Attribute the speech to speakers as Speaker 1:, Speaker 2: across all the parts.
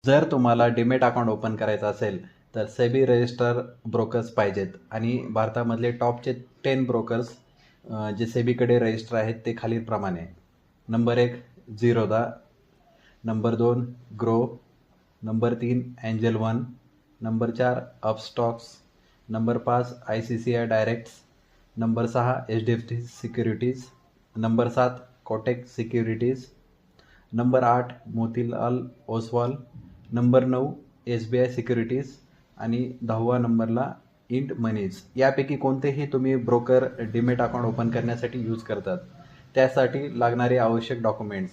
Speaker 1: जर तुम्हाला demat account open करायचं असेल तर सेबी रजिस्टर ब्रोकर्स पाहिजेत आणि भारतामधले टॉपचे 10 ब्रोकर्स जे सेबीकडे रजिस्टर आहेत ते खालीलप्रमाणे. Number 1 Zerodha, number 2 grow, number 3 angel one, number 4 Upstox, number 5 ICICI directs, number 6 HDFC securities, number 7 Kotak securities, number 8 Motilal Oswal, number 9 SBI securities आणि 10वा नंबरला इंट मनीज. यापैकी कोणतेही तुम्ही ब्रोकर डीमॅट अकाउंट ओपन करण्यासाठी यूज करतात. त्यासाठी लागणारे आवश्यक डॉक्युमेंट्स.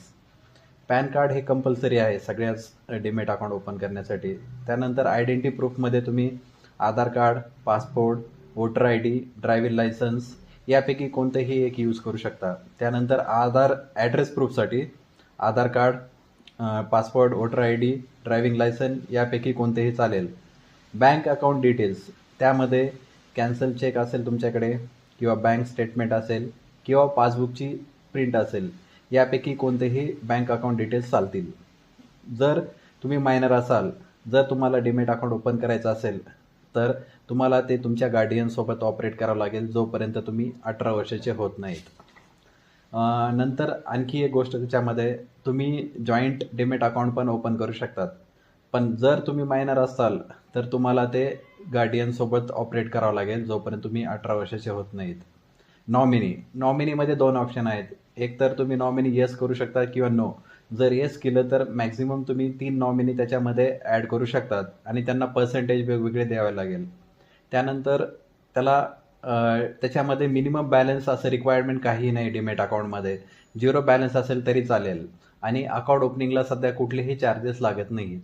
Speaker 1: पॅन कार्ड हे कंपल्सरी आहे सगळ्याच डीमॅट अकाउंट ओपन करण्यासाठी. त्यानंतर आयडेंटिटी प्रूफमध्ये तुम्ही Aadhaar card, passport, voter ID, driving licence यापैकी कोणतेही एक यूज करू शकता. त्यानंतर आधार ॲड्रेस प्रूफसाठी Aadhaar card, passport, voter ID, driving licence यापैकी कोणतेही चालेल. बँक अकाउंट डिटेल्स त्यामध्ये कॅन्सल चेक असेल तुमच्याकडे किंवा बँक स्टेटमेंट असेल किंवा पासबुकची प्रिंट असेल यापैकी कोणतेही बँक अकाउंट डिटेल्स चालतील. जर तुम्ही मायनर असाल, जर तुम्हाला डीमॅट अकाउंट ओपन करायचं असेल तर तुम्हाला ते तुमच्या गार्डियनसोबत ऑपरेट करावं लागेल जोपर्यंत तुम्ही 18 वर्षाचे होत नाहीत. नंतर आणखी एक गोष्ट त्याच्यामध्ये तुम्ही जॉईंट डीमॅट अकाउंट पण ओपन करू शकतात. पण जर तुम्ही मायनर असाल तर तुम्हाला ते गार्डियनसोबत ऑपरेट करावं लागेल जोपर्यंत तुम्ही 18 वर्षाचे होत नाहीत. नॉमिनीमध्ये 2 ऑप्शन आहेत. एक तर तुम्ही नॉमिनी येस करू शकता किंवा नो. जर येस केलं तर मॅक्झिमम तुम्ही 3 नॉमिनी त्याच्यामध्ये ॲड करू शकतात आणि त्यांना पर्सेंटेज वेगवेगळे द्यावे लागेल. त्यानंतर त्याच्यामध्ये मिनिमम बॅलन्स असं रिक्वायरमेंट काही नाही डीमॅट अकाउंटमध्ये. 0 बॅलन्स असेल तरी चालेल आणि अकाउंट ओपनिंगला सध्या कुठलेही चार्जेस लागत नाहीत.